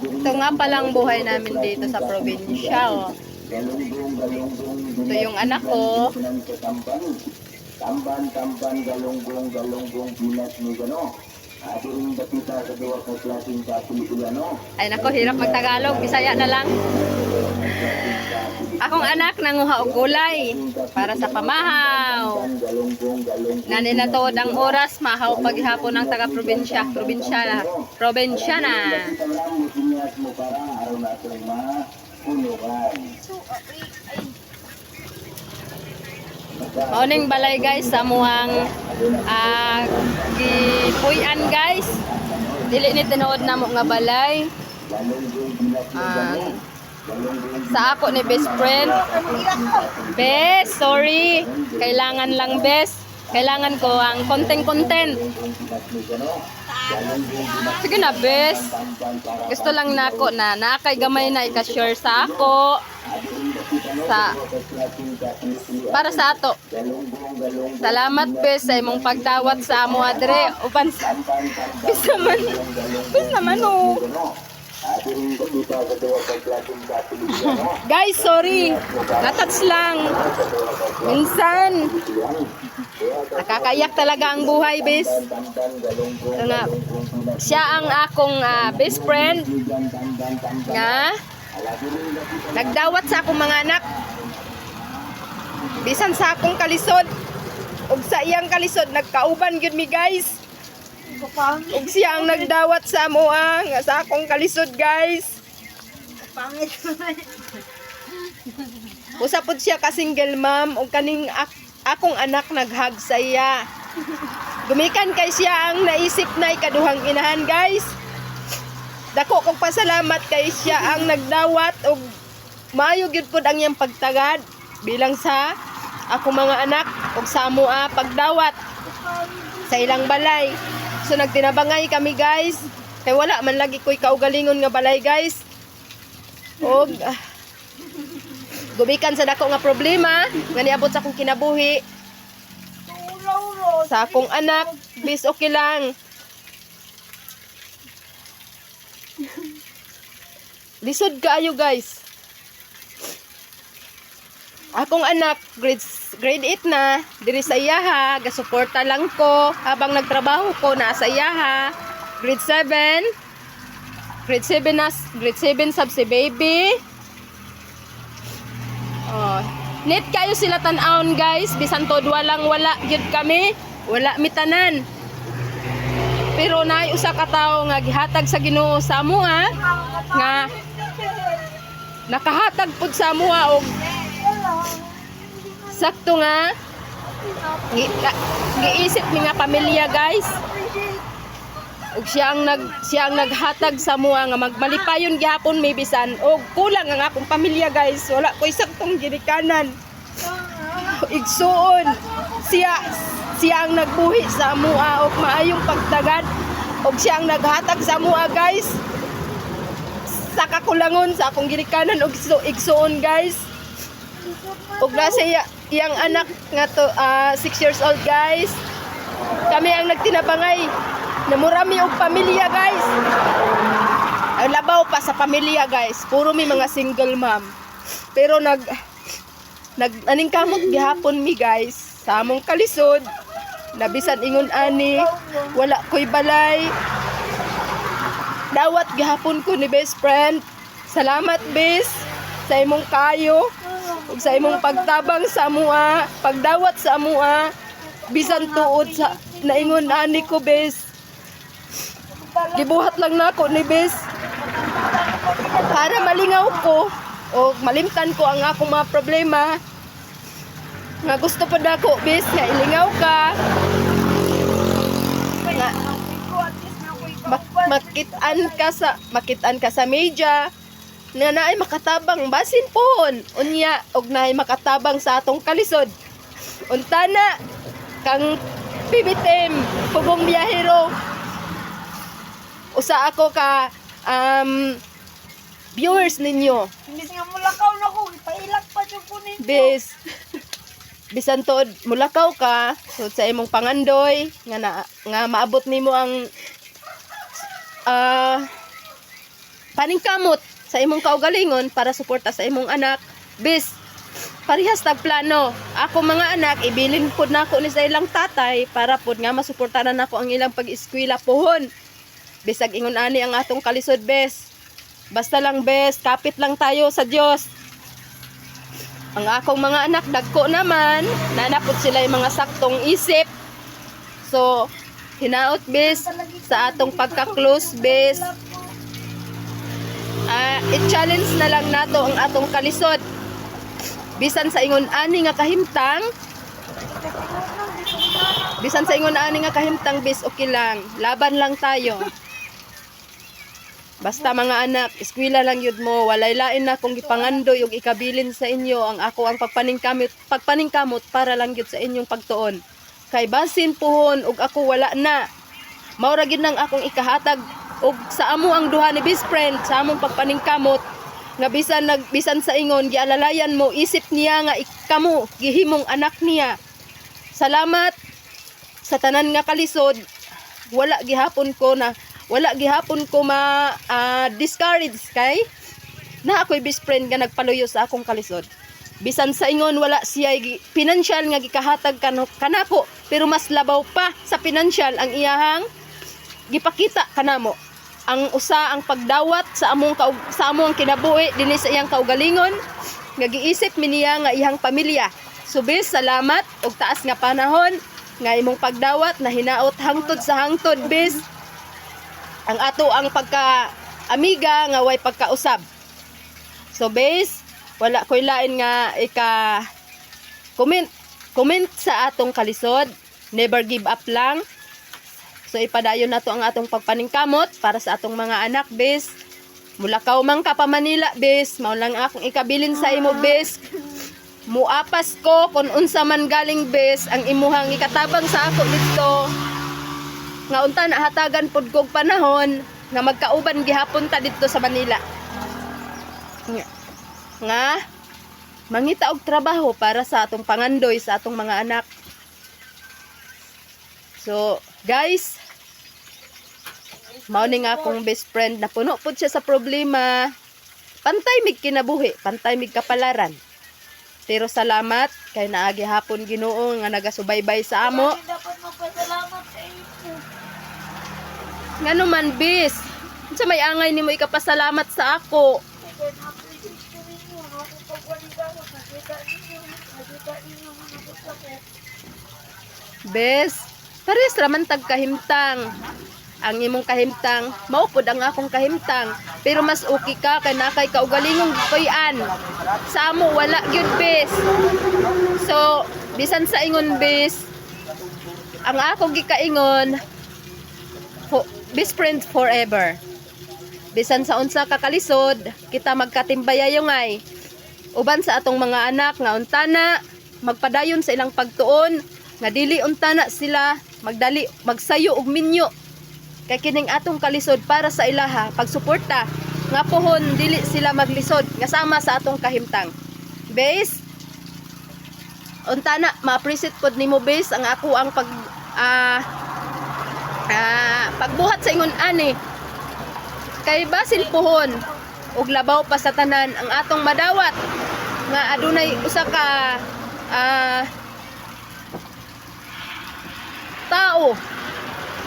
Ito nga palang buhay namin dito sa probinsya. Oh. Ito yung anak ko. Tamban, galunggong, pinas ni gano. Ring kita sa dua ko klaseng kapilian, no? Ay nako, hirap magtagalog. Bisaya na lang. Akong anak nanguha og gulay para sa pamahaw. Nani na to ang oras mahaw paghapon ng taga-probinsya. Probinsya na. Morning balay guys sa muhang gipuy-an guys. Dili ni tinuod na mo nga balay. Sa ako ni best friend. Best, sorry. Kailangan lang best. Kailangan ko ang content. Sige na best. Gusto lang nako na nakay gamay na ika-share sa ako. Para sa ato. Salamat bes sa imong pagdawat sa amo adre. Upan bes naman oh. Guys, sorry. Natouch lang. Minsan nakakayak talaga ang buhay, bes. Nga, siya ang akong best friend nga nagdawat sa akong mga anak. Bisan sa akong kalisod ug sa iyang kalisod nagkauban gyud mi guys. Ug siya ang nagdawat sa amoa nga sa akong kalisod guys. Pangit. Usa pud siya ka single mom ug kaning akong anak naghag sa iya. Gumikan kay siya ang naisip na ikaduhang inahan guys. Dako kong pasalamat kay siya ang nagdawat ug maayo gyud pud ang iyang pagtagad bilang sa ako mga anak ug sa amoa pagdawat sa ilang balay. So nagtinabangay kami guys. Kay wala man lagi ko'y kaugalingon nga balay guys. Og gubikan sa dako nga problema nga niabot sa akong kinabuhi. Sa akong anak, bis okay lang. Lisod kaayo guys. Akong anak grade 8 na, diri sa iyaha, gasuporta lang ko habang nagtrabaho ko na sa iyaha. Grade 7 sab si baby. Oh, net kayo sila tan-aon guys, bisan tod wala gyud kami, wala mitanan. Pero naay usa ka tawo nga gihatag sa Ginoo sa amoa nga nakahatag pud sa amoa og sakto nga giisip mi nga pamilya guys. Ug siya ang naghatag sa amoa nga magmalipayon gyapon mi bisan og kulang ang akong pamilya guys. Wala ko'y saktong ginikanan. Igsuon siya ang nagbuhi sa amoa og maayong pagtagad og siya ang naghatag sa amoa guys. Sa kakulangon sa akong ginikanan og igsuon guys. Og nasa iyang anak nga to 6 years old guys. Kami ang nagtinabangay. Namurami og pamilya guys. Ang labaw pa sa pamilya guys. Puro mi mga single mom. Pero aning kamot gihapon mi guys sa among kalisod. Nabisan ingon ani, wala ko'y balay. Dawat gihapon ko ni best friend. Salamat bes sa imong kayo ug sa imong pagtabang sa amoa, pagdawat sa amoa. Bisan tuod sa naingon ani ko bes. Gibuhat lang nako ni bes para malingaw ko o malimtan ko ang akong mga problema nga gusto pa dako bes nga ilingaw ka nga makitaan ka sa media nga naay makatabang basin pohon unya og naay makatabang sa atong kalisod unta na kang pibitim pugong biyahero. Usa ako ka viewers ninyo. Imbis nga mulakaw na ko, ipailak pa dyan po ninyo. Bisan tod mulakaw ka, so sa imong pangandoy nga maabot nimo ang paningkamot sa imong kaugalingon para suporta sa imong anak. Bis, parehas tag plano. Ako mga anak, ibilin pod nako ni sa ilang tatay para pod nga masuportahan nako ang ilang pag-eskwela pohon. Bisag ingon ani ang atong kalisod, bes. Basta lang, bes, kapit lang tayo sa Dios. Ang akong mga anak dagko naman, nanapod sila yung mga saktong isip. So, hinaot, bes, sa atong pagka-close, bes. I-challenge na lang nato ang atong kalisod. Bisan sa ingon ani nga kahimtang, bis, okay lang. Laban lang tayo. Basta mga anak, eskwela lang yun mo. Walay lain na kung gipangandoy yung ikabilin sa inyo. Ang ako ang pagpaningkamot para lang yun sa inyong pagtuon. Kay basin puhon, ug ako wala na. Maura gid nang akong ikahatag ug sa amo ang duha ni best friend sa among pagpaningkamot nga bisan sa ingon gialalayan mo isip niya nga ikamo gihimong anak niya. Salamat sa tanan nga kalisod. Wala gihapon ko discourage kay na ako'y best friend nga nagpaluyo sa akong kalisod. Bisan sa ingon wala siya financial nga gikahatag kanako, pero mas labaw pa sa financial ang iyahang gipakita kanamo. Ang usa ang pagdawat sa among kinabuhi dinhi sa iyang kaugalingon nga giisip mi niya nga iyang pamilya. Subis, salamat og taas nga panahon nga imong pagdawat na hinaot hangtod sa hangtod, bis. Ang ato ang pagka-amiga nga way pagkausab. So, base, wala ko'y lain nga comment sa atong kalisod. Never give up lang. So, ipadayon na to ang atong pagpaningkamot para sa atong mga anak, bes. Mulakaw man ka pa Manila, bes. Mao lang akong ikabilin sa imo, bes. Muapas ko kung unsa man galing, bes, ang imuhang ikatabang sa ako dito. Nga unta na hatagan pod kog panahon nga magkauban gihapon ta dito sa Manila. Nga mangita og trabaho para sa atong pangandoy sa atong mga anak. So, guys, mao ni nga akong best friend na puno pod siya sa problema. Pantay mig kinabuhi, pantay mig kapalaran. Pero salamat kay naagi hapon Ginoo nga nagasubaybay sa amo. Dapat magpasalamat sa inyo. Ngano man, bis? Unsa may angay nimo ikapasalamat sa ako? Kaya na-appreciate ko ninyo. Nakapagwaligaw. Nakita ninyo mga sakit. Bes, pares raman tag kahimtang. Ang imong kahimtang, maupod ang akong kahimtang. Pero mas okay ka kay nakay kaugalingong kuyan. Sa amo wala gyud, bes. So, bisan sa ingon, bes, ang akong gikaingon, best friend forever. Bisan sa unsa ka kalisod, kita magkatimbayayo ngay. Uban sa atong mga anak nga untana magpadayon sa ilang pagtuon nga dili untana sila magsayo og minyo. Kay kining atong kalisod para sa ilaha pagsuporta nga pohon dili sila maglisod nga sama sa atong kahimtang. Base, untana ma-appreciate pod nimo, base, ang ako ang pagbuhat sa ingon ani. Kay basin pohon ug labaw pa sa tanan ang atong madawat nga adunay usa ka tao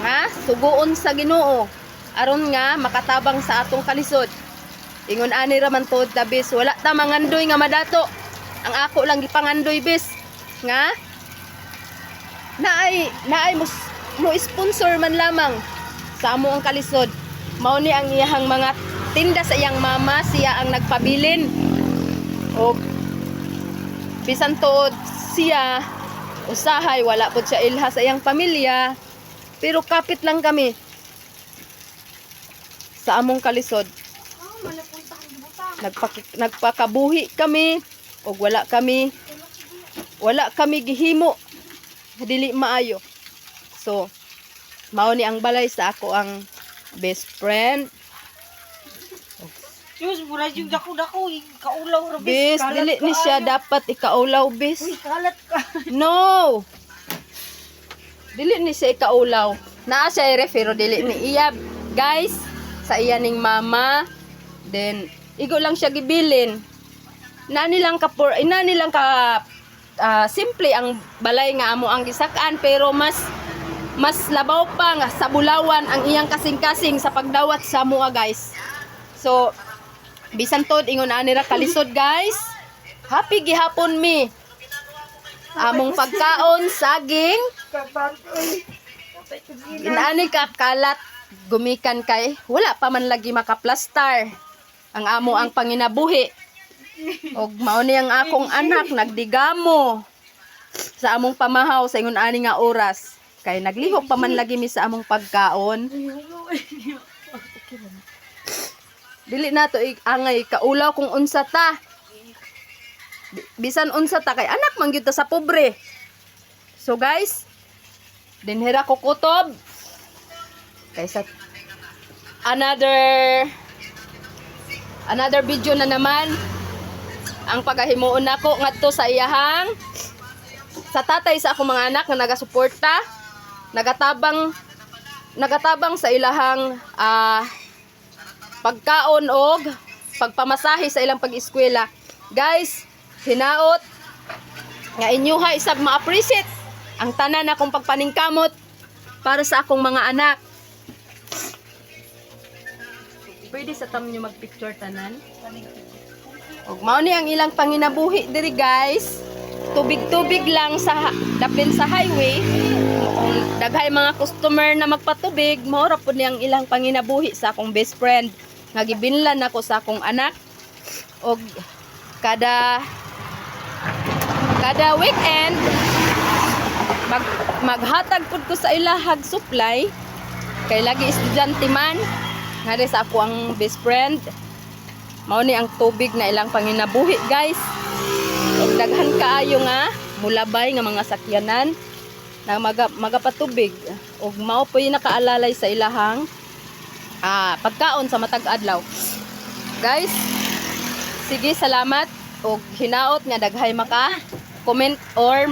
nga suguon sa Ginoo aron nga makatabang sa atong kalisod. Ingon ani ra man tuod ta, bis, wala ta mangandoy nga madato. Ang ako lang gipangandoy, bis, nga naay mo sponsor man lamang sa amo ang kalisod. Mao ni ang iyahang mga tinda sa iyang mama, siya ang nagpabilin. O bisan tuod siya usahay, wala pod siya ilha sa iyang pamilya, pero kapit lang kami sa among kalisod. Nagpakabuhi kami o wala kami gihimo dili maayo. So mao ni ang balay sa ako ang best friend. Diyos, mura yung dako-dako, kaulaw ra, Bis, dili ni siya dapat ikaulaw, bis. Uy, kalat ka. No. Dili ni siya ikaulaw. Naa siya i-refero, dili ni iya guys, sa iyaning mama. Then igo lang siya gibilin. Nani lang ka simple ang balay nga amo ang gisakaan, pero mas labaw pa nga sa bulawan ang iyang kasing-kasing sa pagdawat sa mua guys. So bisan tod ingon ani ra kalisod guys. Happy gihapon mi. Among pagkaon saging inaani ka kalat gumikan kay wala pa man lagi makaplastar ang amo ang panginabuhi. Og mao ni ang akong anak nagdigamo sa among pamahaw sa ingon ani nga oras kay naglihok pa man lagi mi sa among pagkaon. Dili na to angay kaulaw kung unsa ta. Bisan unsa ta kay anak man gyud ta sa pobre. So guys, dinhira ko kutob kaysa another video na naman ang pagahimuon nako ngadto sa iyahang sa tatay sa akong mga anak nga nagasuporta, nagatabang sa ilahang pagkaon og pagpamasahe sa ilang pag-eskwela. Guys, hinaot nga inyuha isab ma-appreciate ang tanan akong pagpaningkamot para sa akong mga anak. Pwede sa tam nyo mag-picture tanan. Og mao ni ang ilang panginabuhi diri guys. Tubig-tubig lang sa dapin sa highway. Kung daghay mga customer na magpatubig, mao ra pud ni ang ilang panginabuhi sa akong best friend. Nga gibinlan ako sa akong anak. Og kada weekend maghatag pud ko sa ilahag supply kay lagi estudyante man nga sa ako ang best friend. Mao ni ang tubig na ilang panginabuhi guys. Og daghan kaayo nga mulabay nga mga sakyanan na magapatubig og mao po yung nakaalalay sa ilahang pagkaon sa matag adlaw. Guys, sige, salamat og hinaot nga daghay maka comment or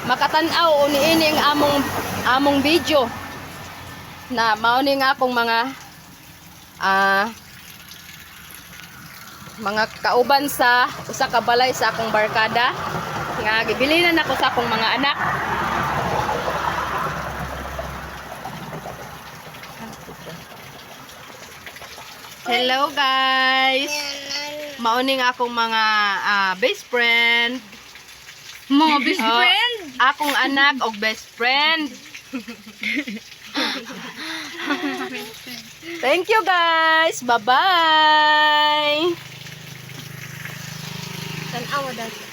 makatan-aw niini ang among video na mao ni nga akong mga kauban sa usa ka balay sa akong barkada nga gibilinan ako sa akong mga anak. Hello guys, mao ni nga akong mga best friend. Mga best friend? Akong anak og best friend. Thank you guys. Bye-bye. Tanawa dati.